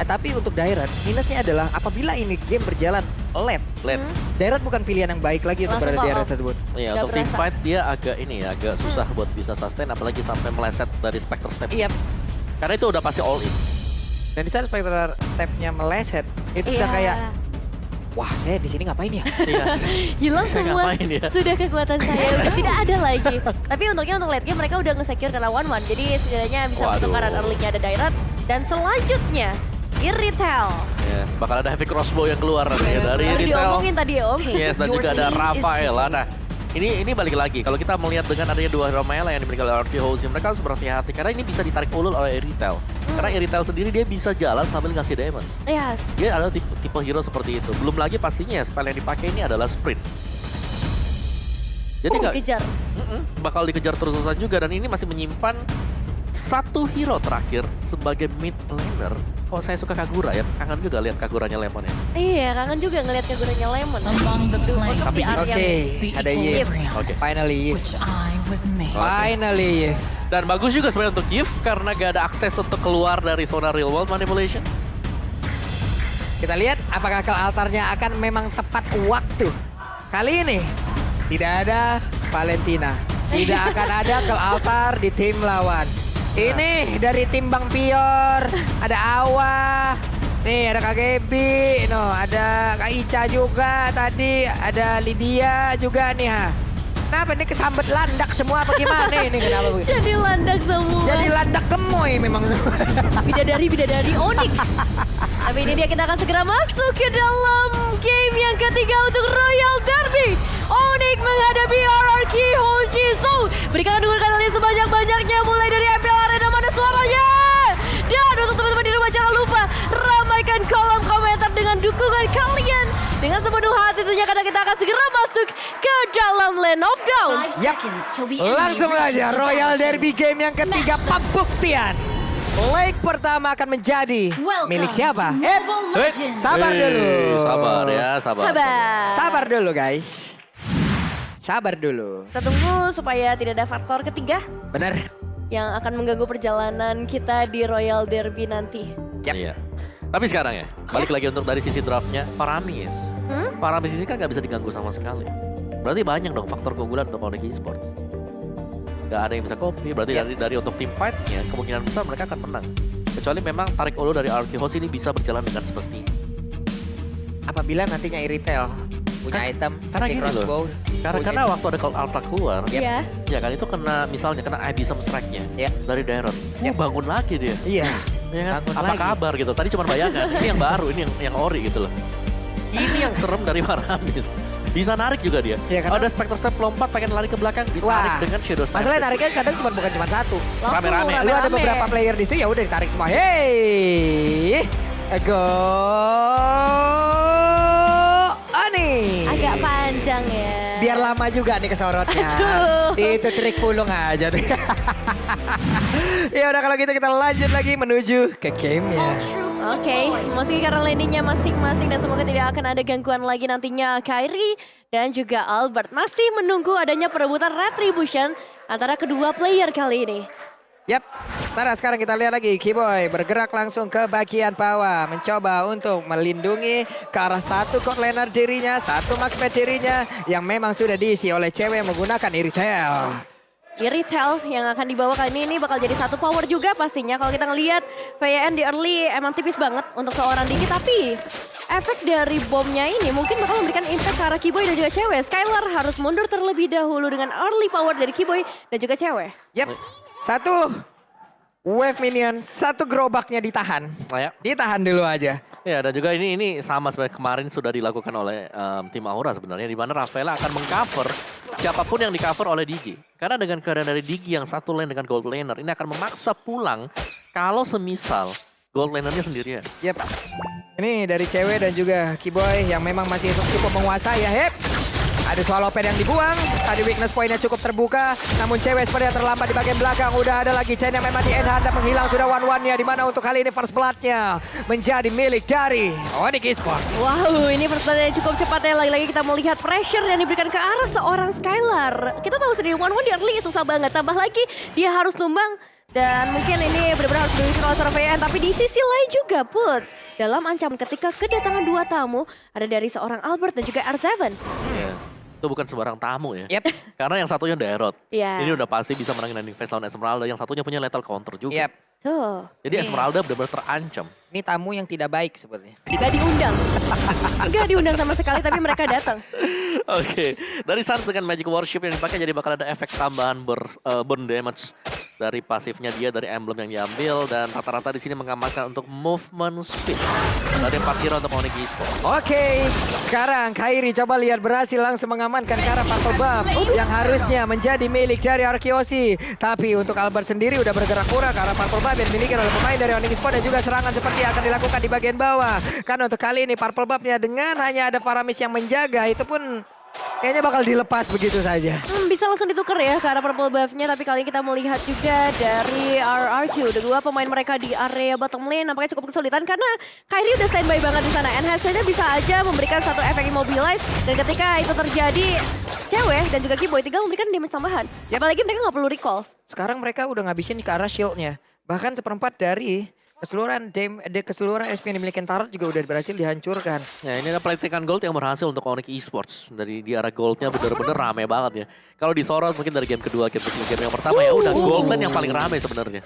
tapi untuk Dairat minusnya adalah apabila ini game berjalan late. Dairat bukan pilihan yang baik lagi untuk berada di area tersebut. Iya, untuk team fight dia agak agak susah buat bisa sustain, apalagi sampai meleset dari Spectre Step. Iya. Karena itu udah pasti all in. Dan di saat Spectre Step-nya meleset, itu udah kayak, wah saya di sini ngapain ya? Hilang Saya semua, ngapain ya? sudah kekuatan saya, udah tidak ada lagi. Tapi untungnya untuk late game mereka udah nge-secure karena 1-1. Jadi setidaknya bisa menentukan early-nya ada Dairat. Dan selanjutnya, Irithel. Yes, bakal ada heavy crossbow yang keluar nanti ya dari Udah Irithel. diomongin tadi Om. Yes, dan juga ada Rafaela. Nah, ini balik lagi. Kalau kita melihat dengan adanya dua hero melee yang dimiliki oleh RQ Hoshi, mereka harus berhati-hati karena ini bisa ditarik ulur oleh Irithel. Karena Irithel sendiri dia bisa jalan sambil ngasih damage. Yes. Dia adalah tipe hero seperti itu. Belum lagi pastinya spell yang dipakai ini adalah sprint. Jadi Kejar. bakal dikejar terus-terusan juga, dan ini masih menyimpan satu hero terakhir sebagai mid laner. Oh, saya suka Kagura ya. Kangen juga lihat Kaguranya Lemon ya. Iya, kangen juga ngelihat Kaguranya Lemon. Tapi Ada Yif. Oke. Finally Yif. Which I was made. Finally Yif. Dan bagus juga sebenarnya untuk Yif karena gak ada akses untuk keluar dari zona real world manipulation. Kita lihat apakah ke altarnya akan memang tepat waktu. Kali ini tidak ada Valentina. Tidak akan ada ke altar di tim lawan. Ini dari tim Bang Pior, ada Awa, nih ada Kak Gebi, no, ada Kak Ica juga tadi, ada Lydia juga nih ha. Kenapa ini kesambet landak semua apa gimana ini kenapa begitu? Jadi landak semua. Jadi landak gemoy memang semua. Bidadari Onyx. Tapi ini dia, kita akan segera masuk ke dalam game yang ketiga untuk Royal Derby. Onyx menghadapi RRQ Hoshi Soul. Berikan dukungan kalian sebanyak-banyaknya mulai dari MPL Arena, mana suaranya. Dan untuk teman-teman di rumah jangan lupa ramaikan kolom komentar dengan dukungan kalian. Dengan sepenuh hati tentunya karena kita akan segera masuk ke dalam Land of Dawn. Yap, langsung aja Royal Derby game yang ketiga pembuktian. Leg pertama akan menjadi milik siapa? Sabar dulu. Sabar ya, sabar. Sabar dulu guys. Sabar dulu. Kita tunggu supaya tidak ada faktor ketiga Bener. yang akan mengganggu perjalanan kita di Royal Derby nanti. Yap. Iya. Tapi sekarang ya, balik lagi untuk dari sisi draftnya, Paramis. Paramis ini kan gak bisa diganggu sama sekali. Berarti banyak dong faktor keunggulan untuk Onyx Esports. Gak ada yang bisa copy, berarti dari untuk tim fight-nya kemungkinan besar mereka akan menang. Kecuali memang tarik ulur dari RQ Hoshi ini bisa berjalan dengan semestinya. Apabila nantinya Irithel punya item, karena seperti gini crossbow. Karena waktu ada Call Ultra keluar, Iya. ya kan itu kena misalnya kena Abyssal Strike-nya dari Dairon. Bangun lagi dia. Iya. Ya kan? Bangun Apa lagi. kabar gitu? Tadi cuma bayangan, ini yang baru, ini yang ori gitu loh. Ini yang serem dari Paramis. Bisa narik juga dia. Iya, karena- Ada Spectre Step lompat pengen lari ke belakang, ditarik Wah. dengan Shadow Step. Masalahnya nariknya kadang bukan cuma satu. Rame-rame. Lu ada beberapa player di situ ya udah ditarik semua. Hey, go Ani. Agak panjang ya. Biar lama juga nih kesorotnya. Aduh. Itu trik pulung aja tuh. Ya udah kalau gitu kita lanjut lagi menuju ke gamenya. Oke, meski karena landingnya masing-masing dan semoga tidak akan ada gangguan lagi nantinya, Kyrie dan juga Albert masih menunggu adanya perebutan retribution antara kedua player kali ini. Yap, Tara sekarang kita lihat lagi Keyboy bergerak langsung ke bagian bawah. Mencoba untuk melindungi ke arah satu court laner dirinya, satu maxmate dirinya yang memang sudah diisi oleh cewek yang menggunakan Irithel. Irithel yang akan dibawa kali ini bakal jadi satu power juga pastinya. Kalau kita ngelihat VN di early emang tipis banget untuk seorang Diki, tapi efek dari bomnya ini mungkin bakal memberikan impact ke arah Keyboy dan juga cewek. Skylar harus mundur terlebih dahulu dengan early power dari Keyboy dan juga cewek. Yap, satu wave minion, satu gerobaknya ditahan. Oh, ya. Ditahan dulu aja. Ya, dan juga ini sama seperti kemarin sudah dilakukan oleh tim Aura sebenarnya, di mana Rafaela akan mengcover siapapun yang di-cover oleh Digi. Karena dengan keadaan dari Digi yang satu lane dengan gold laner, ini akan memaksa pulang kalau semisal gold lanernya sendirian. Yap, ini dari cewek dan juga Keyboy yang memang masih cukup menguasai ya. Hep, ada swallow pad yang dibuang, tadi weakness point-nya cukup terbuka, namun cewek sepertinya terlambat di bagian belakang. Udah ada lagi chain yang memang di-end-hand dan menghilang sudah one-one-nya, di mana untuk kali ini first blood-nya menjadi milik dari Onyx Esports. Wow, ini pertandingan cukup cepat ya. Lagi-lagi kita melihat pressure yang diberikan ke arah seorang Skylar. Kita tahu sendiri one-one di early susah banget. Tambah lagi dia harus tumbang Dan mungkin ini benar-benar harus diisi oleh seorang VN. Tapi di sisi lain juga Puts dalam ancaman ketika kedatangan dua tamu. Ada dari seorang Albert dan juga R7. Iya. Itu bukan sembarang tamu ya. Yep. Karena yang satunya Daerot. Iya. Ini udah pasti bisa menangin landing phase lawan Esmeralda. Yang satunya punya lethal counter juga. Yep. Tuh. Jadi Ini- Esmeralda benar-benar terancam. Ini tamu yang tidak baik sebenarnya. Gak diundang. Gak diundang sama sekali tapi mereka datang. Oke, dari Sans dengan Magic Worship yang dipakai jadi bakal ada efek tambahan burn damage dari pasifnya dia, dari emblem yang diambil, dan rata-rata di sini mengamankan untuk movement speed dari 4 hero untuk Onyx Esports. Oke, sekarang Kairi coba lihat berhasil langsung mengamankan ke arah Purple Buff yang harusnya menjadi milik dari Arkeosi. Tapi untuk Albert sendiri udah bergerak pura ke arah Purple Buff yang dimiliki oleh pemain dari Onyx Esports, dan juga serangan seperti yang akan dilakukan di bagian bawah. Karena untuk kali ini Purple Buff-nya dengan hanya ada Faramis yang menjaga, itu pun kayaknya bakal dilepas begitu saja. Bisa langsung ditukar ya ke arah purple buff-nya. Tapi kali ini kita melihat juga dari RRQ. Dua pemain mereka di area bottom lane nampaknya cukup kesulitan. Karena Kairi udah standby banget di sana. Enhance-nya bisa aja memberikan satu efek immobilize. Dan ketika itu terjadi, cewek dan juga Keyboy tinggal memberikan damage tambahan. Yap. Apalagi mereka nggak perlu recall. Sekarang mereka udah ngabisin ke arah shield-nya. Bahkan seperempat dari keseluruhan SP yang dimiliki Tarot juga udah berhasil dihancurkan. Ya, ini ada pelitikan gold yang berhasil untuk Onyx Esports. Dari di arah goldnya bener-bener rame banget ya. Kalau disorot mungkin dari game kedua, game ketiga, game yang pertama ya udah gold lane yang paling rame sebenarnya.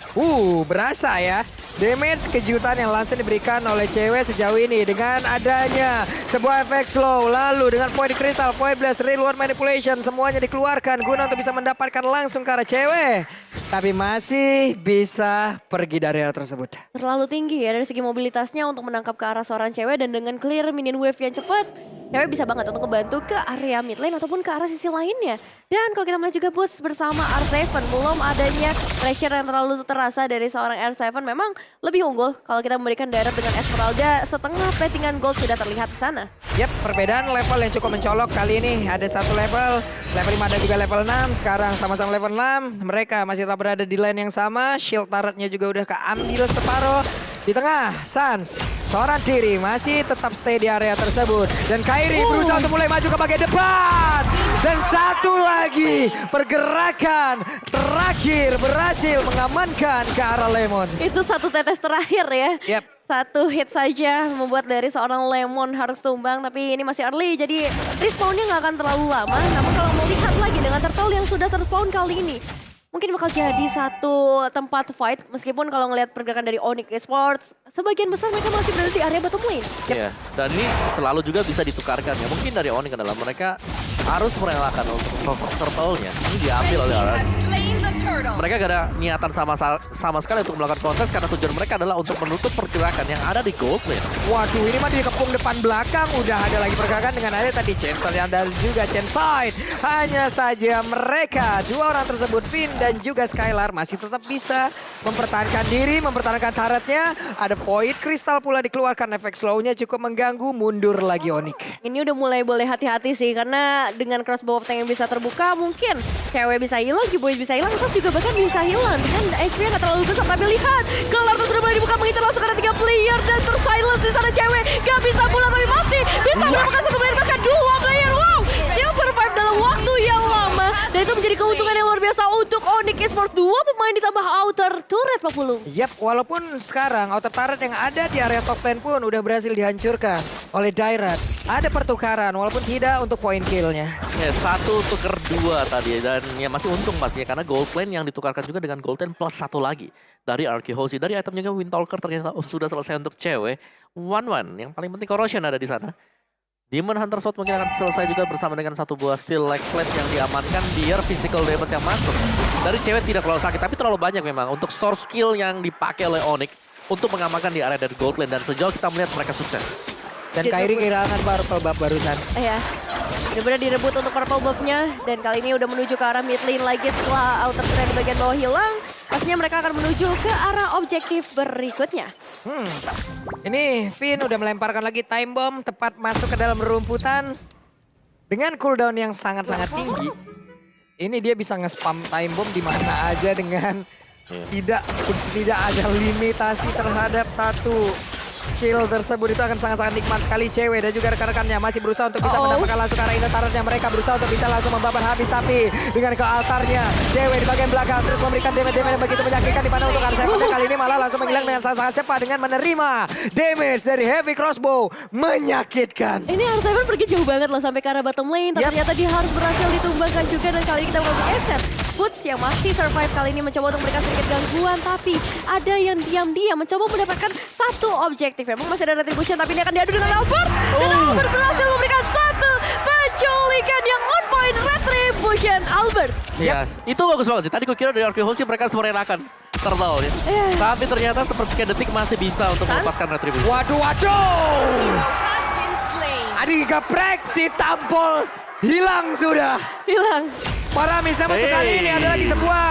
Berasa ya. Damage kejutan yang langsung diberikan oleh cewek sejauh ini dengan adanya sebuah efek slow. Lalu dengan point crystal, point blast, real world manipulation, semuanya dikeluarkan guna untuk bisa mendapatkan langsung ke arah cewek. Tapi masih bisa pergi dari area tersebut. Terlalu tinggi ya dari segi mobilitasnya untuk menangkap ke arah seorang cewek. Dan dengan clear minion wave yang cepat, cewek bisa banget untuk membantu ke area mid lane ataupun ke arah sisi lainnya. Dan kalau kita melihat juga Puts bersama R7, belum adanya pressure yang terlalu terasa dari seorang R7 memang lebih unggul kalau kita memberikan direct dengan Esmeralda. Setengah platingan gold sudah terlihat di sana. Yap, perbedaan level yang cukup mencolok kali ini. Ada satu level 5 dan juga level 6. Sekarang sama-sama level 6. Mereka masih tetap berada di lane yang sama. Shield turretnya juga udah keambil separuh. Di tengah, Sans seorang diri masih tetap stay di area tersebut. Dan Kairi berusaha untuk mulai maju ke bagian depan. Dan satu lagi pergerakan terakhir berhasil mengamankan ke arah Lemon. Itu satu tetes terakhir ya. Yap. Satu hit saja membuat dari seorang Lemon harus tumbang. Tapi ini masih early jadi respawnnya nggak akan terlalu lama. Namun kalau mau lihat lagi dengan turtle yang sudah terspawn kali ini, mungkin bakal jadi satu tempat fight. Meskipun kalau ngelihat pergerakan dari Onyx Esports, sebagian besar mereka masih berada di area bottom lane. Iya, dan ini selalu juga bisa ditukarkan ya. Mungkin dari Onyx adalah mereka harus merelakan untuk turtle-nya. Ini diambil oleh orang. Mereka gak ada niatan sama sekali untuk melakukan kontes karena tujuan mereka adalah untuk menutup pergerakan yang ada di gold lane. Waduh, ini mah dikepung depan belakang. Udah ada lagi pergerakan dengan ada tadi Chainsaw dan juga Chainside. Hanya saja mereka, dua orang tersebut, Finn dan juga Skylar, masih tetap bisa mempertahankan diri, mempertahankan turretnya. Ada point crystal pula dikeluarkan, efek slow-nya cukup mengganggu, mundur lagi Onyx. Ini udah mulai boleh hati-hati sih karena dengan crossbow of tank yang bisa terbuka mungkin cewek bisa hilang, Keyboy bisa hilang, Sas juga bahkan bisa hilang dengan HP yang gak terlalu besar. Tapi lihat, Galardo sudah mulai dibuka mengincar langsung karena 3 player dan tersilence di sana cewek. Gak bisa pulang tapi masih bisa menemukan satu player bahkan 2 player. Wow, dia survive dalam waktu yang lama dan itu menjadi keuntungan yang luar biasa untuk Onyx Esports. 2 pemain ditambah outer turret Pak Pulung. Yap, walaupun sekarang outer turret yang ada di area top lane pun udah berhasil dihancurkan oleh Dairat. Ada pertukaran walaupun tidak untuk point kill-nya. Ya, 1 tuker 2 tadi dan ya masih untung pastinya karena gold lane yang ditukarkan juga dengan gold lane plus 1 lagi dari Arkehosi. Dari item juga Windtalker ternyata sudah selesai untuk cewek. 1-1, yang paling penting Corrosion ada di sana. Demon Hunter Sword mungkin akan selesai juga bersama dengan satu buah steel leg plate yang diamankan biar physical damage yang masuk. Dari cewek tidak terlalu sakit tapi terlalu banyak memang untuk source skill yang dipakai oleh Onyx untuk mengamankan di area dari gold lane dan sejauh kita melihat mereka sukses. Dan Kairi kehilangan purple buff barusan. Ya, benar-benar direbut untuk purple buff-nya dan kali ini udah menuju ke arah mid lane lagi setelah outer turret di bagian bawah hilang. Pastinya mereka akan menuju ke arah objektif berikutnya. Ini Finn udah melemparkan lagi time bomb tepat masuk ke dalam rumputan dengan cooldown yang sangat-sangat tinggi. Ini dia bisa nge-spam time bomb di mana aja dengan tidak ada limitasi terhadap satu skill tersebut itu akan sangat-sangat nikmat sekali. Cewek dan juga rekan-rekannya masih berusaha untuk bisa mendapatkan langsung ke arah inner turretnya. Mereka berusaha untuk bisa langsung membabat habis, tapi dengan ke altarnya Cewek di bagian belakang terus memberikan damage yang begitu menyakitkan, di mana untuk Arseven kali ini malah langsung menghilang dengan sangat-sangat cepat dengan menerima damage dari heavy crossbow menyakitkan. Ini Arseven pergi jauh banget loh sampai ke arah bottom lane. Ternyata dia harus berhasil ditumbangkan juga, dan kali ini kita mengambil Eset. Boots yang masih survive kali ini mencoba untuk memberikan sedikit gangguan, tapi ada yang diam-diam mencoba mendapatkan satu objektif. Memang masih ada retribution, tapi ini akan diadu dengan Albert. Dan Albert berhasil memberikan satu penculikan yang on point. Retribution Albert. Yes. Itu bagus banget sih. Tadi gue kira dari RQ Hoshi mereka merenakan turtle ya. Tapi ternyata sepersekian detik masih bisa untuk melepaskan retribution. Waduh. Adi geprek, ditampol, hilang sudah. Hilang. Paramis, namun untuk kali ini ada lagi sebuah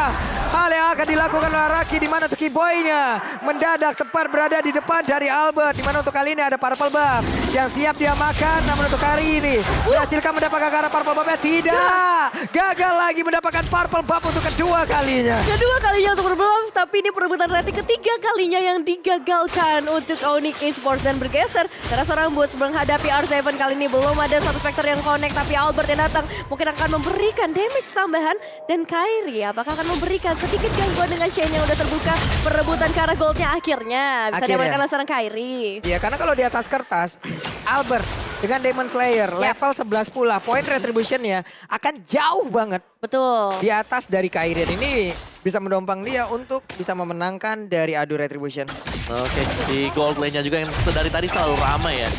hal yang akan dilakukan oleh Raki, di mana untuk Kiboy-nya mendadak tepat berada di depan dari Albert, di mana untuk kali ini ada purple buff yang siap dia makan. Namun untuk kali ini berhasilkah mendapatkan ke arah purple buff-nya? Tidak, gagal lagi mendapatkan purple buff untuk kedua kalinya. Kedua kalinya untuk berbuff, tapi ini perebutan rating ketiga kalinya yang digagalkan untuk Onyx Esports, dan bergeser karena seorang Boots menghadapi R7 kali ini. Belum ada satu vector yang connect, tapi Albert yang datang mungkin akan memberikan damage tambahan, dan Kairi apakah akan memberikan sedikit gangguan dengan chain yang udah terbuka. Perebutan ke arah goldnya akhirnya bisa diamankan oleh seorang Kairi. Iya, karena kalau di atas kertas Albert dengan Demon Slayer level 11 pula, point retribution-nya akan jauh banget Betul. di atas dari Kairin. Ini bisa mendompang dia untuk bisa memenangkan dari adu retribution. Oke, di gold lane-nya juga yang sedari tadi selalu ramai ya.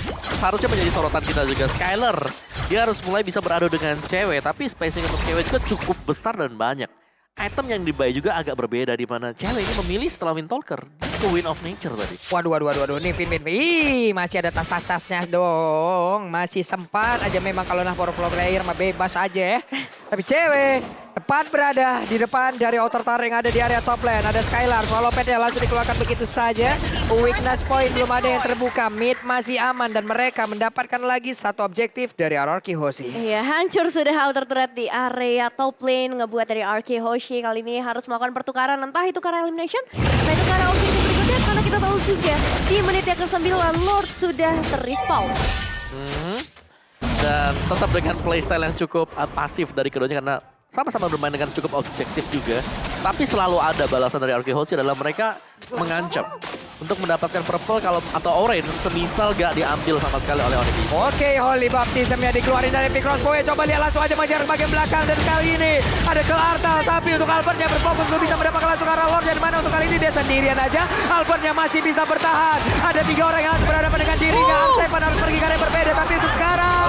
Harusnya menjadi sorotan kita juga. Skyler, dia harus mulai bisa beradu dengan cewek, tapi spacing untuk cewek juga cukup besar dan banyak. Item yang dibuy juga agak berbeda, di mana cewek ini memilih setelah Windtalker ke Wind of Nature tadi. Waduh. Nih Vin. Ih, masih ada tas-tasnya dong. Masih sempat aja, memang kalau nah pro player mah bebas aja ya. Tapi cewek tepat berada di depan dari outer tower yang ada di area top lane. Ada Skylar, swallow pad-nya langsung dikeluarkan begitu saja. Weakness point belum ada yang terbuka. Mid masih aman dan mereka mendapatkan lagi satu objektif dari RRQ Hoshi. Iya, hancur sudah outer turret di area top lane. Ngebuat dari RK Hoshi kali ini harus melakukan pertukaran. Entah itu ke arah elimination, entah itu ke arah objektif berikutnya. Karena kita tahu juga di menit yang ke-9 Lord sudah ter-respawn. Dan tetap dengan playstyle yang cukup pasif dari keduanya, karena sama-sama bermain dengan cukup objektif juga. Tapi selalu ada balasan dari RK Hoshi adalah mereka mengancam untuk mendapatkan purple kalau atau orange semisal gak diambil sama sekali oleh Onyx. Oke, Holy Baptism-nya dikeluarin dari Big Crossbow. Coba lihat langsung aja mengejar bagian belakang, dan kali ini ada ke Artal, tapi untuk Albertnya berfokus belum bisa mendapatkan langsung arah Lord, dan mana untuk kali ini dia sendirian aja. Albertnya masih bisa bertahan. Ada 3 orang yang langsung berhadapan dengan dirinya. Arseven harus pergi ke arah yang berbeda, tapi untuk sekarang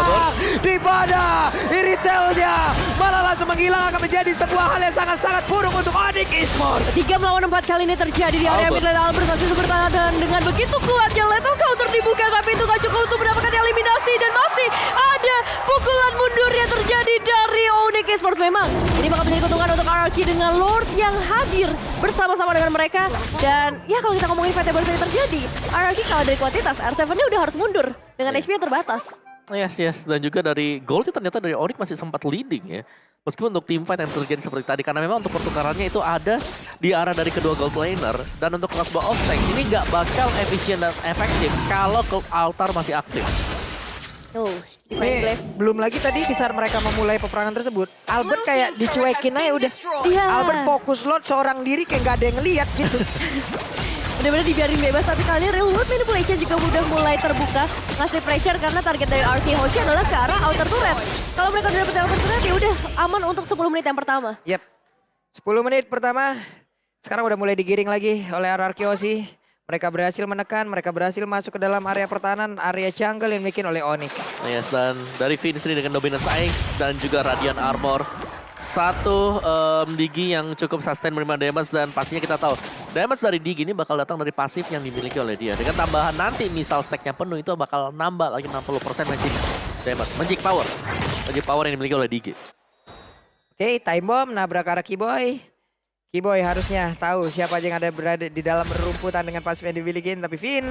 di pada Iritelnya malah langsung menghilang, akan menjadi sebuah hal yang sangat-sangat buruk untuk Onyx Esports. 3 melawan 4 kali ini terjadi di area mid lane. Albert masih bertahan, dan dengan begitu kuatnya lethal counter dibuka, tapi itu gak cukup untuk mendapatkan eliminasi, dan masih ada pukulan mundur yang terjadi dari Onyx Esports. Memang ini bakal menjadi keuntungan untuk RRQ dengan Lord yang hadir bersama-sama dengan mereka. Dan ya kalau kita ngomongin fight yang baru saja terjadi, RRQ kalau dari kuantitas, R7-nya udah harus mundur dengan HP yang terbatas. Yes. Dan juga dari gold ternyata dari Onyx masih sempat leading ya. Meskipun untuk team fight yang terjadi seperti tadi, karena memang untuk pertukarannya itu ada di arah dari kedua gold laner. Dan untuk crossbow of tank ini nggak bakal efisien dan efektif kalau gold altar masih aktif. Tuh, defense glaive. Belum lagi tadi di saat mereka memulai peperangan tersebut, Albert kayak dicuekin aja udah. Iya. Albert fokus Lord seorang diri kayak nggak ada yang ngeliat gitu. Benar-benar dibiarin bebas, tapi kali ini real world manipulation juga udah mulai terbuka. Ngasih pressure karena target dari RK Hoshi adalah ke arah outer turret. Kalau mereka udah dapet outer turret, ya udah aman untuk 10 menit yang pertama. Yep. 10 menit pertama, sekarang udah mulai digiring lagi oleh RRQ Hoshi. Mereka berhasil menekan, mereka berhasil masuk ke dalam area pertahanan, area jungle yang bikin oleh Onyx. Yes, dan dari Finn sendiri dengan Dominance Ice dan juga Radiant Armor. Satu Digi yang cukup sustain menerima damage, dan pastinya kita tahu damage dari Digi ini bakal datang dari pasif yang dimiliki oleh dia. Dengan tambahan nanti misal stacknya penuh, itu bakal nambah lagi 60% magic damage, magic power yang dimiliki oleh Digi. Oke, time bomb nabrak arah Kiboy. Kiboy harusnya tahu siapa aja yang ada berada di dalam rumputan dengan pasif yang dimiliki, tapi Vin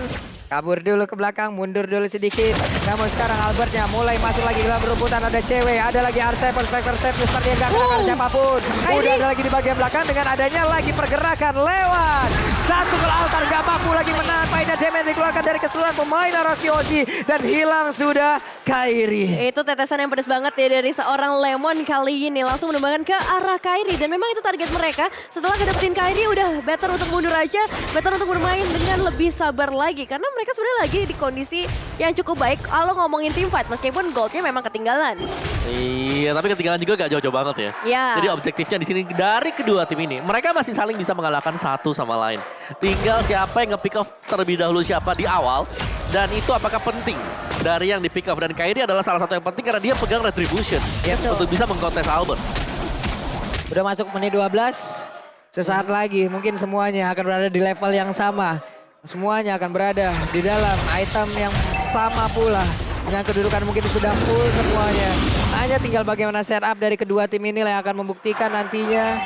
kabur dulu ke belakang, mundur dulu sedikit. Namun sekarang Albertnya mulai masuk lagi ke dalam rumputan, ada cewek, ada lagi Arseven, Spectre Step, seperti yang gak kenakan siapapun. Udah ada lagi di bagian belakang dengan adanya lagi pergerakan lewat satu ke altar, gak mampu lagi menahan Paida damage dikeluarkan dari keseluruhan pemain Arakioshi dan hilang sudah Kairi. Itu tetesan yang pedas banget ya dari seorang Lemon kali ini. Langsung menumbangkan ke arah Kairi. Dan memang itu target mereka. Setelah ngedapetin Kairi udah better untuk mundur aja. Better untuk bermain dengan lebih sabar lagi. Karena mereka sebenarnya lagi di kondisi yang cukup baik. Kalau ngomongin team fight meskipun goldnya memang ketinggalan. Iya, tapi ketinggalan juga gak jauh-jauh banget ya. Ya. Jadi objektifnya di sini dari kedua tim ini, mereka masih saling bisa mengalahkan satu sama lain. Tinggal siapa yang nge-pick off terlebih dahulu siapa di awal. Dan itu apakah penting dari yang di-pick off. Dan Kairi adalah salah satu yang penting karena dia pegang Retribution. Untuk bisa mengkontes Albert. Udah masuk menit 12, sesaat lagi mungkin semuanya akan berada di level yang sama. Semuanya akan berada di dalam item yang sama pula. Dengan kedudukan mungkin sudah full semuanya. Hanya tinggal bagaimana setup dari kedua tim ini yang akan membuktikan nantinya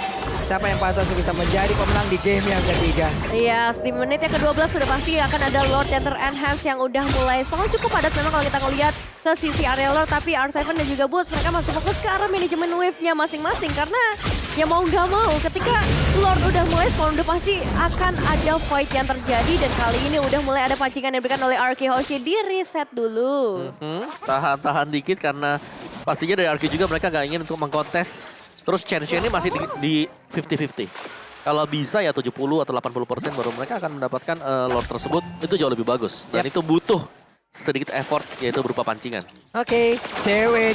siapa yang pantas bisa menjadi pemenang di game yang ketiga. Iya, di menit yang ke-12 sudah pasti akan ada Lord yang ter-enhance yang udah mulai cukup padat memang kalau kita ngelihat ke sisi area Lord. Tapi R7 dan juga Boots mereka masih fokus ke arah manajemen wave-nya masing-masing. Karena ya mau nggak mau ketika Lord udah mulai spawn udah pasti akan ada fight yang terjadi. Dan kali ini udah mulai ada pancingan yang diberikan oleh Arakioshi di reset dulu. Tahan-tahan dikit karena pastinya dari Arki juga mereka gak ingin untuk mengkontes. Terus chance-nya ini masih di 50-50. Kalau bisa ya 70 atau 80% baru mereka akan mendapatkan Lord tersebut. Itu jauh lebih bagus. Dan itu butuh sedikit effort yaitu berupa pancingan. Oke, cewek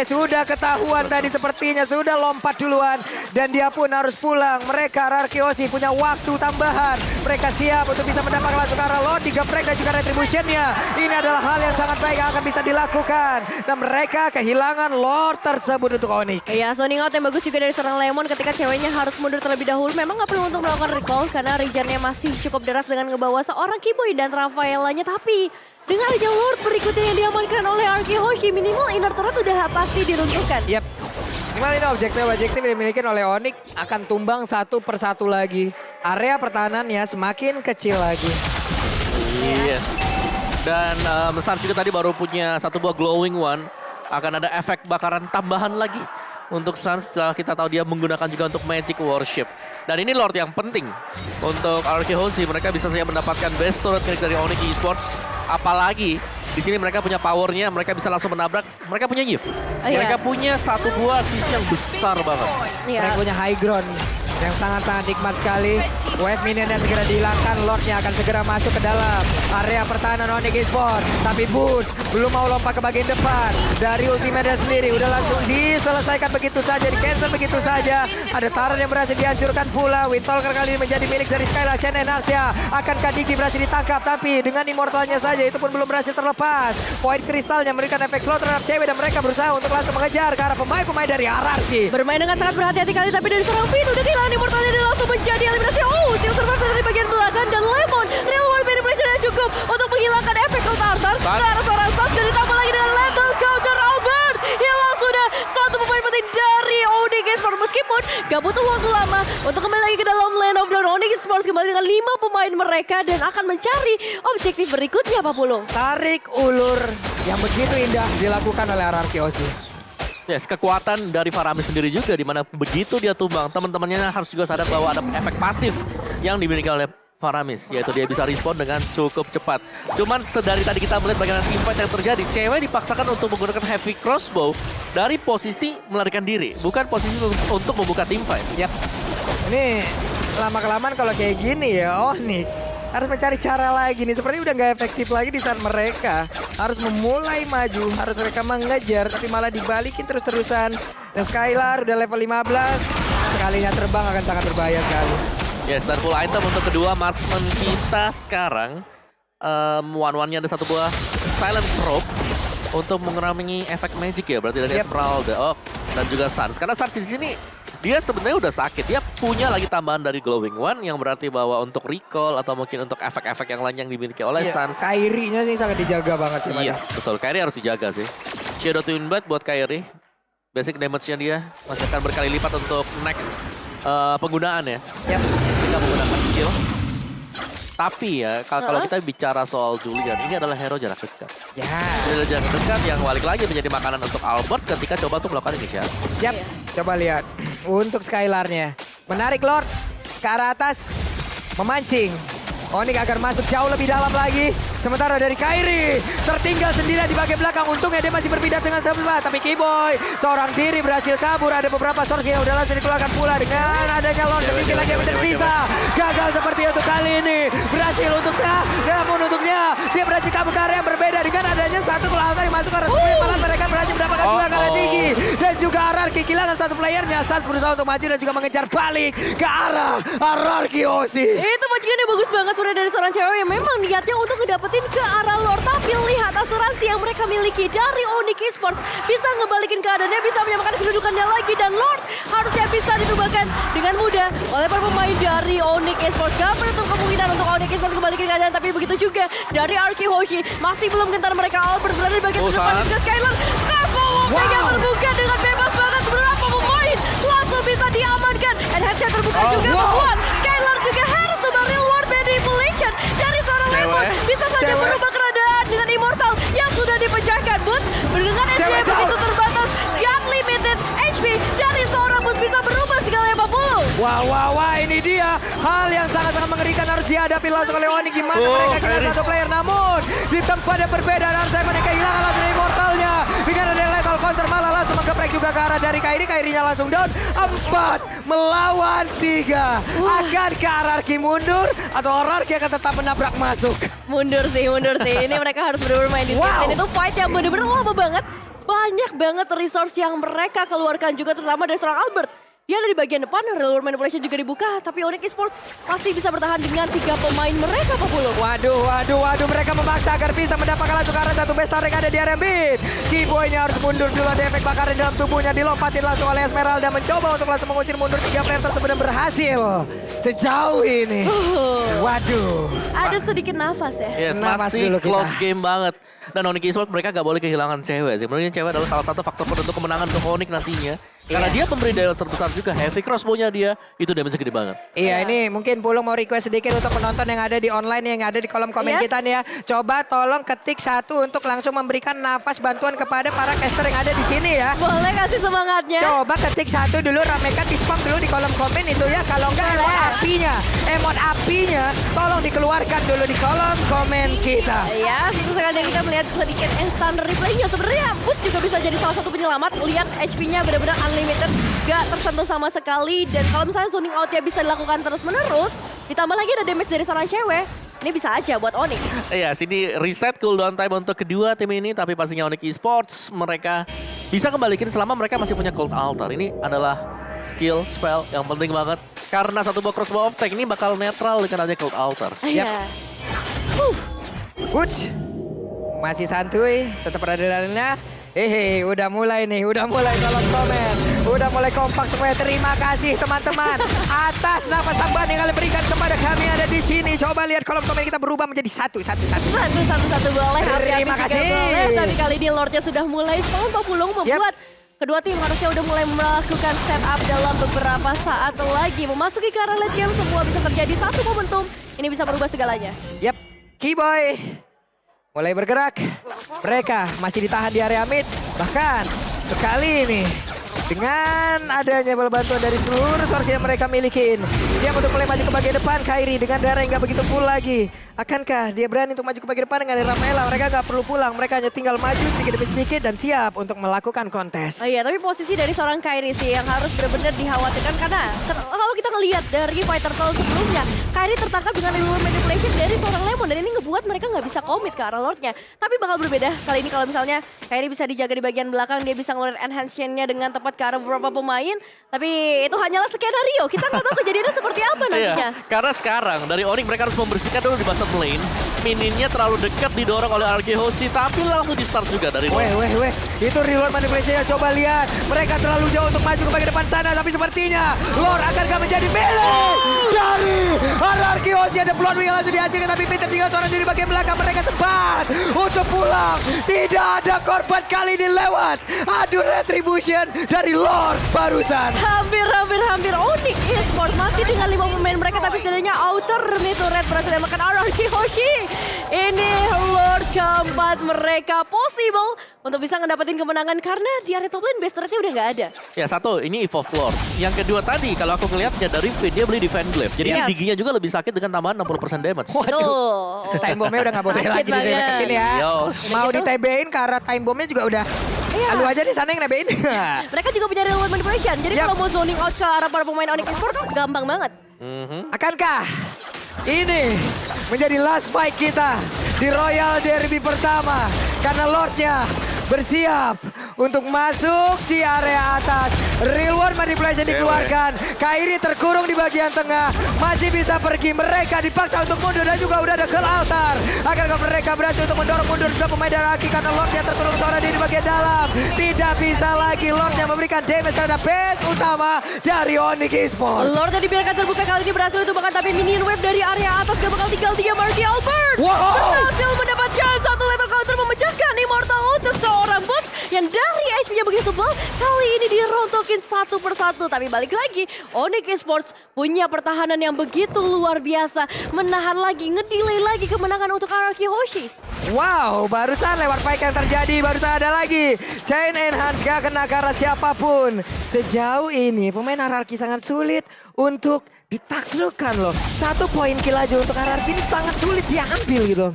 sudah ketahuan tadi sepertinya sudah lompat duluan dan dia pun harus pulang. Mereka Arakioshi punya waktu tambahan. Mereka siap untuk bisa mendapatkan langsung ke arah Lord, digeprek dan juga retributionnya. Ini adalah hal yang sangat baik yang akan bisa dilakukan dan mereka kehilangan Lord tersebut untuk Onyx. Iya, zoning out yang bagus juga dari seorang Lemon ketika ceweknya harus mundur terlebih dahulu. Memang nggak perlu untuk melakukan recall karena regionnya masih cukup deras dengan ngebawa seorang Kiboy dan Rafaelanya. Tapi dengan adanya Lord berikutnya yang diamankan oleh Arakioshi, minimal inner turret udah pasti diruntuhkan. Yap. Minimal ini objektif yang dimiliki oleh Onyx akan tumbang satu persatu lagi. Area pertahanannya semakin kecil lagi. Yes. Dan Suns juga tadi baru punya satu buah glowing one. Akan ada efek bakaran tambahan lagi untuk Suns setelah kita tahu dia menggunakan juga untuk Magic Worship. Dan ini Lord yang penting untuk Arakioshi. Mereka bisa saja mendapatkan best turret milik dari Onyx Esports. Apalagi di sini mereka punya powernya, mereka bisa langsung menabrak. Mereka punya Yif. Mereka punya satu buah sisi yang besar banget. Mereka punya high ground yang sangat-sangat nikmat sekali. Wave minionnya segera dihilangkan, Lordnya akan segera masuk ke dalam area pertahanan Onyx Esports. Tapi Boots belum mau lompat ke bagian depan. Dari ultimate sendiri udah langsung diselesaikan begitu saja, di cancel begitu saja. Ada Taran yang berhasil dihancurkan pula. Windtalker kali ini menjadi milik dari Skylar Chen Enarcia. Akankah Digi berhasil ditangkap? Tapi dengan immortalnya saja itu pun belum berhasil terlepas. Poin kristalnya memberikan efek slow terhadap cewek dan mereka berusaha untuk langsung mengejar ke arah pemain-pemain dari Hierarchy. Bermain dengan sangat berhati-hati kali tapi dari seorang Finn udah kehilangan immortalnya dan langsung menjadi eliminasi. Seal Survivor dari bagian belakang dan Lemon real world manipulation yang cukup untuk menghilangkan efek Tartar ke arah seorang Suns dan ditambah lagi dengan lethal counter Albert. Hilang sudah satu pemain penting dari Onyx Esports meskipun gak butuh waktu lama untuk kembali lagi ke dalam lane of Dawn. Onyx Esports kembali dengan 5 pemain mereka dan akan mencari objektif berikutnya Pak Pulung. Tarik ulur yang begitu indah dilakukan oleh Arakioshi. Yes, kekuatan dari Faramis sendiri juga di mana begitu dia tumbang, teman-temannya harus juga sadar bahwa ada efek pasif yang dimiliki oleh Faramis, yaitu dia bisa respon dengan cukup cepat. Cuman sedari tadi kita melihat bagaimana teamfight yang terjadi, cewek dipaksakan untuk menggunakan heavy crossbow dari posisi melarikan diri, bukan posisi untuk membuka teamfight. Yap. Ini lama-kelamaan kalau kayak gini ya, Onyx harus mencari cara lagi nih. Seperti udah nggak efektif lagi di saat mereka harus memulai maju, harus mereka mengejar, tapi malah dibalikin terus-terusan. Dan Skylar udah level 15, sekalinya terbang akan sangat berbahaya sekali. Yes, dan full item untuk kedua marksman kita sekarang. One-one-nya ada satu buah Silence Rope untuk mengurangi efek magic ya, berarti dari Esmeralda. Oh, dan juga Suns. Karena Suns di sini dia sebenarnya udah sakit. Dia punya lagi tambahan dari Glowing One yang berarti bahwa untuk recall atau mungkin untuk efek-efek yang lain yang dimiliki oleh Suns. Kairi-nya sih sangat dijaga banget sih. Iya, betul. Kairi harus dijaga sih. Shadow Twin Blade buat Kairi. Basic damage-nya dia masih akan berkali lipat untuk next penggunaan ya. Kita menggunakan skill. Tapi ya, kalau kita bicara soal Julian, ini adalah hero jarak dekat. Ya. Hero jarak dekat yang balik lagi menjadi makanan untuk Albert ketika coba untuk melakukan inisiatif. Siap, coba lihat. Untuk Skylarnya. Menarik Lord ke arah atas. memancing Onyx agar masuk jauh lebih dalam lagi. Sementara dari Kairi tertinggal sendirian di bagian belakang. Untungnya dia masih berpindah dengan sebelah. Tapi Kiboy seorang diri berhasil kabur. Ada beberapa source yang udah langsung dikeluarkan pula. Dengan adanya Lord sedikit lagi yang tersisa. Gagal seperti itu kali ini. Berhasil untuknya. Namun untuknya dia berhasil kabur ke area yang berbeda. Dengan adanya satu altar yang masuk ke arah malah mereka berhasil mendapatkan dua kali tinggi. Dan juga Ararki kehilangan satu playernya. Sans berusaha untuk maju dan juga mengejar balik ke arah Ararki Osi. Itu bajingannya bagus banget sebenarnya dari seorang cewek yang memang niatnya untuk ngedapetin ke arah Lord. Tapi lihat asuransi yang mereka miliki dari Onyx Esports. Bisa ngebalikin keadaannya, bisa menyamakan kedudukannya lagi. Dan Lord harusnya bisa ditumbangkan dengan mudah oleh para pemain dari Onyx Esports. Gak menutup kemungkinan untuk Onyx Esports kembalikan keadaan. Tapi begitu juga dari Arki Hoshi. Masih belum gentar mereka. Albert berada di bagian depan juga Skylar. Travel yang terbuka dengan bebas banget. Berapa pemain langsung bisa diamankan. Enhance terbuka juga membuat Skylar juga harus kembali Lord manipulation dari seorang Lemon. Bisa saja berubah keadaan dengan Immortal yang sudah dipecahkan. Boots dengan HP begitu terbatas. Yang limited HP dari seorang Boots bisa berubah segala apapun. Wah, ini dia hal yang sangat-sangat mengerikan harus dihadapi langsung oleh Onyx. Gimana mereka kena satu player, namun di tempat yang berbeda dan saya mereka hilang langsung Immortalnya. Dengan ada lethal counter malah langsung menggeprek juga ke arah dari Kairi. Kairinya langsung down. 4 melawan 3. Akankah Ararki mundur atau Ararki akan tetap menabrak masuk? Mundur sih. Ini mereka harus benar-benar main di sini. Dan itu fight yang benar-benar lama banget. Banyak banget resource yang mereka keluarkan juga terutama dari seorang Albert. Dia ada di bagian depan, Real Manipulation juga dibuka. Tapi Onyx Esports masih bisa bertahan dengan 3 pemain mereka, Populung. Waduh, mereka memaksa agar bisa mendapatkan langsung ke arah satu base star yang ada di area mid. Kiboynya harus mundur dulu, ada efek bakaran dalam tubuhnya. Dilompatin langsung oleh Esmeralda, mencoba untuk langsung mengusir mundur 3 player tersebut dan berhasil. Sejauh ini. Waduh. Ada sedikit nafas ya. Yes, Nafas masih dulu kita. close game banget. Dan Onyx Esports mereka gak boleh kehilangan cewek. Sebenarnya cewek adalah salah satu faktor penentu kemenangan untuk Onyx nantinya. Karena dia pemberi daya terbesar juga. Heavy crossbow-nya dia, itu damage gede banget. Iya, ini mungkin Pulung mau request sedikit untuk penonton yang ada di online, yang ada di kolom komen kita nih ya. Coba tolong ketik 1 untuk langsung memberikan nafas bantuan kepada para caster yang ada di sini ya. Boleh kasih semangatnya. Coba ketik 1 dulu, ramekan di spam dulu di kolom komen itu ya. Kalau enggak emot apinya tolong dikeluarkan dulu di kolom komen kita. Ya, itu saja kita melihat sedikit instant replay-nya. Sebenarnya Boots juga bisa jadi salah satu penyelamat. Lihat HP-nya benar-benar unlimited, gak tersentuh sama sekali. Dan kalau misalnya zoning out-nya bisa dilakukan terus-menerus, ditambah lagi ada damage dari seorang cewek, ini bisa aja buat Onyx. Iya, sini reset cooldown time untuk kedua tim ini. Tapi pastinya Onyx Esports mereka bisa kembalikan selama mereka masih punya Cold Altar. Ini adalah skill, spell yang penting banget. Karena satu buah crossbow of tank ini bakal netral dengan adanya Cold Altar. Iya. Butch, masih santuy, tetap berada di dalamnya. Udah mulai kolom komen. Udah mulai kompak semuanya. Terima kasih teman-teman atas nafas tambahan yang kalian berikan kepada kami yang ada di sini. Coba lihat kolom komen kita berubah menjadi satu boleh. Terima kasih. Boleh. Tapi kali ini Lordnya sudah mulai spawn, Populung membuat kedua tim harusnya udah mulai melakukan setup dalam beberapa saat lagi. Memasuki ke arah late game, semua bisa terjadi satu momentum. Ini bisa berubah segalanya. Yap, Kiboy mulai bergerak. Mereka masih ditahan di area mid. Bahkan kali ini dengan adanya bantuan dari seluruh source yang mereka milikin, siap untuk mulai maju ke bagian depan. Kairi dengan darah yang gak begitu full lagi. Akankah dia berani untuk maju ke bagian depan dengan Rafaela? Mereka gak perlu pulang, mereka hanya tinggal maju sedikit demi sedikit dan siap untuk melakukan kontes. Oh iya, tapi posisi dari seorang Kairi sih yang harus benar-benar dikhawatirkan. Karena kalau kita ngelihat dari fighter call sebelumnya, Kairi tertangkap dengan real manipulation dari seorang Lemon. Dan ini ngebuat mereka nggak bisa komit ke arah Lordnya. Tapi bakal berbeda kali ini kalau misalnya Kairi bisa dijaga di bagian belakang. Dia bisa ngeluarin enhance-nya dengan tepat ke arah beberapa pemain. Tapi itu hanyalah skenario, kita nggak tahu kejadiannya seperti apa nantinya. Iya, karena sekarang dari Onyx mereka harus membersihkan dulu di bottom lane. Mininnya terlalu dekat didorong oleh Arki Hoshi, tapi langsung di start juga dari Weh. Itu reload manipulation-nya, coba lihat. Mereka terlalu jauh untuk maju ke bagian depan sana, tapi sepertinya Lord akankah menjadi milik dari Arki Hoshi. Ada blonde wing langsung dihasilkan, tapi Peter tinggal seorang diri bagian belakang. Mereka sempat untuk pulang. Tidak ada korban kali ini lewat. Aduh, retribution dari Lord barusan. Hampir Onyx Esports masih dengan 5 pemain mereka, tapi setidaknya outer nih tuh Red berhasil makan Arki Hoshi. Ini Lord keempat membuat mereka possible untuk bisa ngedapetin kemenangan karena di area top lane base turretnya udah nggak ada. Ya satu, ini Evolve Lord. Yang kedua tadi, kalau aku ngeliatnya dari Finn, dia beli Defend Glaive. Jadi Yes. giginya juga lebih sakit dengan tambahan 60% damage. Tuh. Time bomb-nya udah nggak boleh Sakit lagi banget. dideketin ya. Yos. Mau gitu. di-TB-in karena time bomb-nya juga udah. Lu aja di sana yang nebein. Mereka juga punya real world manipulation. Jadi Yap. kalau mau zoning out ke arah para pemain Onyx Esports gampang banget. Akankah ini menjadi last fight kita di Royal Derby pertama? Karena Lordnya bersiap untuk masuk di area atas. Real World Manipulation dikeluarkan. Kairi terkurung di bagian tengah. Masih bisa pergi. Mereka dipaksa untuk mundur dan juga udah ada Girl Altar. Akankah mereka berhasil untuk mendorong mundur dua pemain Daraki karena Lordnya terkurung seorang diri di bagian dalam. Tidak bisa lagi Lordnya memberikan damage terhadap base utama dari Onyx Esports. Lordnya dibiarkan terbuka kali ini berhasil untuk bahkan tapi minion wave dari area atas gak bakal tinggal dia. Marky Albert Wow. berhasil mendapatkan satu lethal counter memecahkan Immortal untuk seorang bot yang dari HP-nya begitu tebal kali ini dirontokin satu persatu. Tapi balik lagi Onyx Esports punya pertahanan yang begitu luar biasa, menahan lagi, ngedelay lagi kemenangan untuk RRQ Hoshi. Wow, barusan lewat fight yang terjadi, barusan ada lagi. Chain Enhance gak kena karena siapapun. Sejauh ini pemain RRQ sangat sulit untuk ditaklukkan loh. 1 poin kill aja untuk RRQ ini sangat sulit diambil gitu.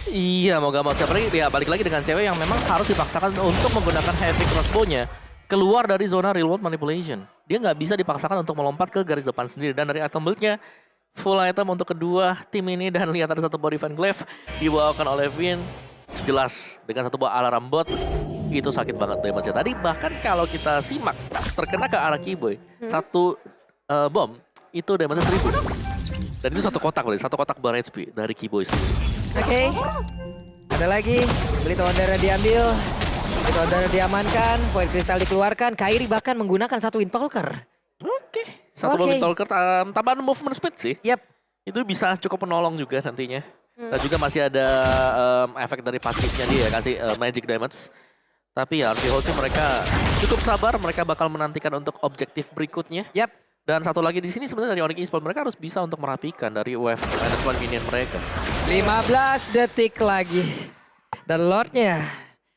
Iya, mau gak mau. Apalagi ya balik lagi dengan cewek yang memang harus dipaksakan untuk menggunakan heavy crossbow-nya keluar dari zona real world manipulation. Dia nggak bisa dipaksakan untuk melompat ke garis depan sendiri. Dan dari item build-nya, full item untuk kedua tim ini. Dan lihat ada satu buah Defend Glaive dibawakan oleh Vin. Jelas, dengan satu buah alarm bot, itu sakit banget damage-nya. Tadi bahkan kalau kita simak, terkena ke arah Keyboy, satu bom, itu damage-nya 1000. Dan itu satu kotak berarti, satu kotak bar HP dari Keyboy sendiri. Oke. Ada lagi, beli Tondera diambil. Beli Tondera diamankan, poin kristal dikeluarkan. Kairi bahkan menggunakan satu Windtalker. Oke. Satu Oke. Bobby Talker, tambahan movement speed sih. Yap. Itu bisa cukup menolong juga nantinya. Dan juga masih ada efek dari pasifnya dia, kasih magic damage. Tapi ya RRQ mereka cukup sabar, mereka bakal menantikan untuk objektif berikutnya. Yap. Dan satu lagi di sini sebenarnya dari Onyx Esports mereka harus bisa untuk merapikan dari wave management minion mereka. 15 detik lagi. Dan Lordnya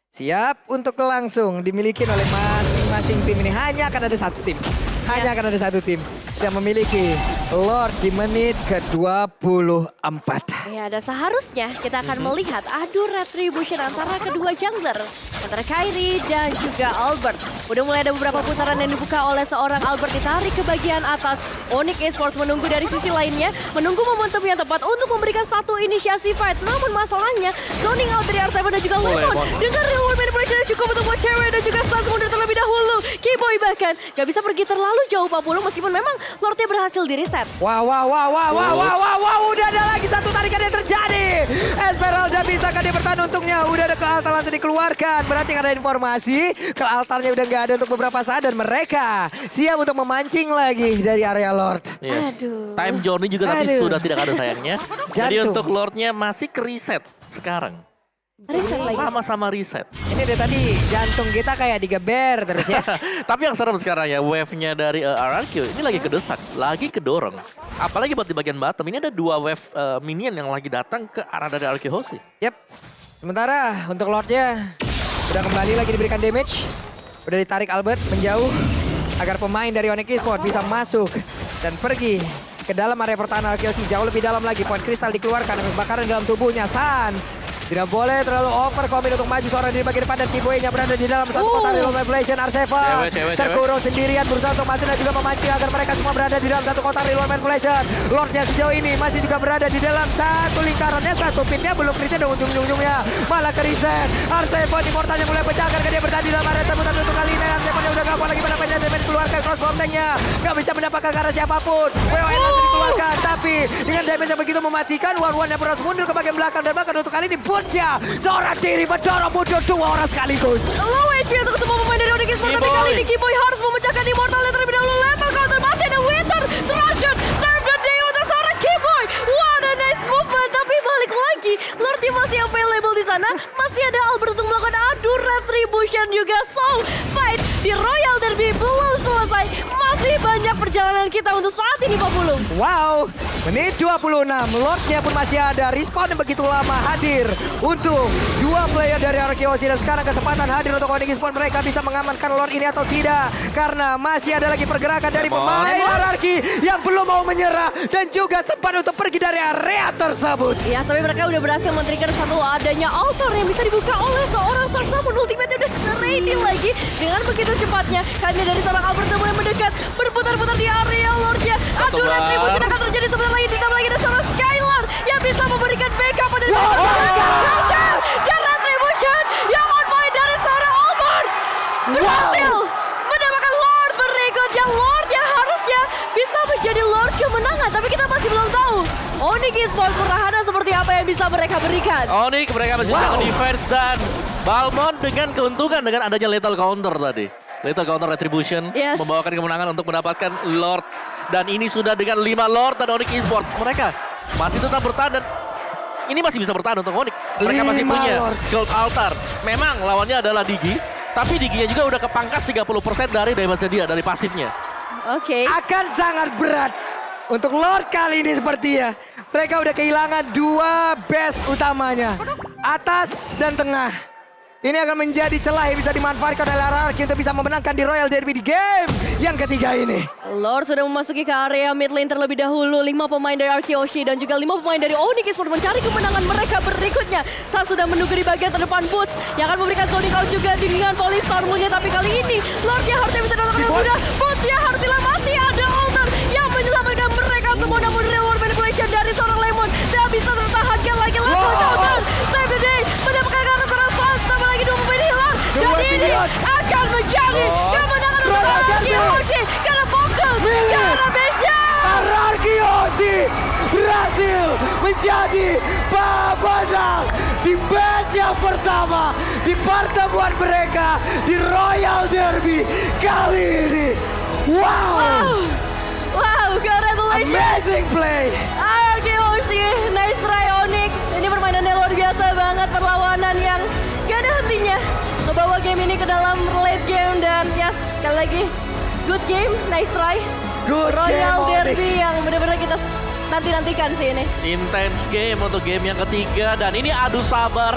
siap untuk langsung dimiliki oleh masing-masing tim ini. Hanya akan ada satu tim. Hanya akan ada satu tim yang memiliki Lord di menit ke-24. Ya, dan seharusnya kita akan melihat adu retribution antara kedua jungler. Antara Kairi dan juga Albert. Udah mulai ada beberapa putaran yang dibuka oleh seorang Albert ditarik ke bagian atas. Onyx Esports menunggu dari sisi lainnya. Menunggu momentum yang tepat untuk memberikan satu inisiasi fight. Namun masalahnya, zoning out dari R7 dan juga Lemon. Dengan real world manipulation yang cukup untuk buat cewek dan juga stance mundur terlebih dahulu. Keyboy bahkan gak bisa pergi terlalu jauh 40 meskipun memang Lordnya berhasil di reset. Wow, udah ada lagi satu tarikan yang terjadi. Esmeralda bisa kan dia bertahan untungnya. Udah ada ke altar langsung dikeluarkan. Berarti ada informasi ke altarnya udah nggak ada untuk beberapa saat dan mereka siap untuk memancing lagi dari area Lord. Yes. Aduh. Time journey juga tapi Aduh. sudah tidak ada sayangnya. Jadi Jantung. untuk Lordnya masih ke reset sekarang. Reset lagi. Sama-sama reset. Ini dari tadi jantung kita kayak digeber terus ya. Tapi yang serem sekarang ya, wave-nya dari RRQ ini lagi kedesak, lagi kedorong. Apalagi buat di bagian bottom, ini ada 2 wave minion yang lagi datang ke arah dari RRQ Hoshi. Yap. Sementara untuk Lordnya udah kembali lagi diberikan damage. Udah ditarik Albert menjauh agar pemain dari Onyx Esports bisa masuk dan pergi ke dalam area pertahanan RRQ jauh lebih dalam lagi. Poin kristal dikeluarkan, kebakaran dalam tubuhnya. Sans tidak boleh terlalu over commit untuk maju seorang di bagian depan dan Keyboy-nya berada di dalam satu kotak real manipulation. R7 Cewek. terkurung sendirian berusaha untuk masuk dan juga memancing agar mereka semua berada di dalam satu kotak real manipulation. Lordnya sejauh ini masih juga berada di dalam satu lingkarannya, satu pinnya belum kritis dan ujung-ujungnya malah ke reset. R7 Immortalnya mulai pecah karena dia berada di dalam area tersebut untuk kali ini. R7 udah gak kuat lagi mendapatkan damage, keluarkan crossbow tanknya. Gak bisa mendapatkan karena siapapun. WON langsung dikeluarkan, tapi dengan damage yang begitu mematikan, War-One yang berusaha mundur ke bagian belakang dan bahkan untuk kali ini Butcha seorang diri mendorong mundur 2 orang sekaligus. Low HP untuk semua pemain dari Onyx Esports, tapi kali ini Keyboy harus memecahkan Immortal terlebih dahulu. Lethal counter masih ada Winter, Trojan, Nerf dan Day untuk seorang Keyboy. What a nice movement, tapi balik lagi. Lordnya masih available di sana, masih ada Albert untuk melakukan adu retribution juga. So, fight di Royal Derby belum selesai. Masih banyak perjalanan kita untuk saat ini, Pak Pulung. Wow, menit 26. Lordnya pun masih ada. Respawn yang begitu lama hadir untuk dua player dari Arkeosi. Dan sekarang kesempatan hadir untuk Onyx Esports. Mereka bisa mengamankan Lord ini atau tidak. Karena masih ada lagi pergerakan dari pemain Hierarchy yang belum mau menyerah. Dan juga sempat untuk pergi dari area tersebut. Ya, tapi mereka udah berhasil men-trigger satu adanya altar yang bisa dibuka oleh seorang Sarsapun. Ultimate udah ready lagi. Dengan begitu cepatnya, kali dari seorang Albert yang mendekat. Berputar-putar di area Lordnya. Aduh, retribusi akan terjadi sebentar lagi. Ditambah lagi ada seorang Skylar yang bisa memberikan backup pada dan retribution yang on point dari seorang Albert. Berhasil mendapatkan Lord berikutnya. Lord yang harusnya bisa menjadi Lord kemenangan. Tapi kita masih belum tahu Onyx Esports pertahanan seperti apa yang bisa mereka berikan. Onyx mereka masih jaga defense dan Balmond dengan keuntungan dengan adanya lethal counter tadi. Lethal counter retribution membawakan kemenangan untuk mendapatkan Lord. Dan ini sudah dengan 5 Lord dan Onyx Esports. Mereka masih tetap bertahan dan ini masih bisa bertahan untuk Onyx. Mereka masih punya Gold Altar. Memang lawannya adalah Digi. Tapi Diginya juga udah kepangkas 30% dari damage dia, dari pasifnya. Oke. Akan sangat berat untuk Lord kali ini sepertinya. Mereka udah kehilangan dua base utamanya. Atas dan tengah. Ini akan menjadi celah yang bisa dimanfaatkan oleh Hierarchy untuk bisa memenangkan di Royal Derby di game yang ketiga ini. Lord sudah memasuki ke area mid lane terlebih dahulu. 5 pemain dari Arkeoshi dan juga 5 pemain dari Onyx Esports mencari kemenangan mereka berikutnya. Saat sudah menunggu di bagian terdepan Boots yang akan memberikan Sonic Out juga dengan Polystorm-nya. Tapi kali ini Lordnya harusnya bisa datang dengan mudah. Boots-nya harusnya masih ada altar yang menyelamatkan mereka semua. Namun real world manipulation dari seorang Lemon tidak bisa tertahankan lagi. Langsung save the day mendapatkan kakak seorang Fast. Tambah lagi 2 pemain hilang. Dan ini akan menjadi kemenangan untuk Arkeoshi. Karena fokus, karena vision. Arkeoshi berhasil menjadi pemenang di match yang pertama di pertemuan mereka di Royal Derby kali ini. Wow, Congratulations. amazing play. Arkeoshi, nice try Onyx. Ini permainannya luar biasa banget, perlawanan yang gak ada hentinya. Ngebawa game ini ke dalam late game dan yes, sekali lagi good game, nice try. Good Royal game, Derby Onyx. yang benar-benar kita nanti-nantikan sih ini. Intense game untuk game yang ketiga dan ini adu sabar.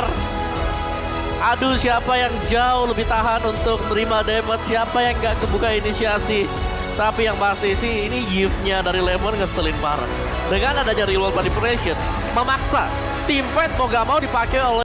Adu siapa yang jauh lebih tahan untuk menerima damage, siapa yang gak kebuka inisiasi. Tapi yang pasti sih ini Yves-nya dari Lemon ngeselin parah. Dengan adanya real world manipulation, memaksa team fight mau gak mau dipakai oleh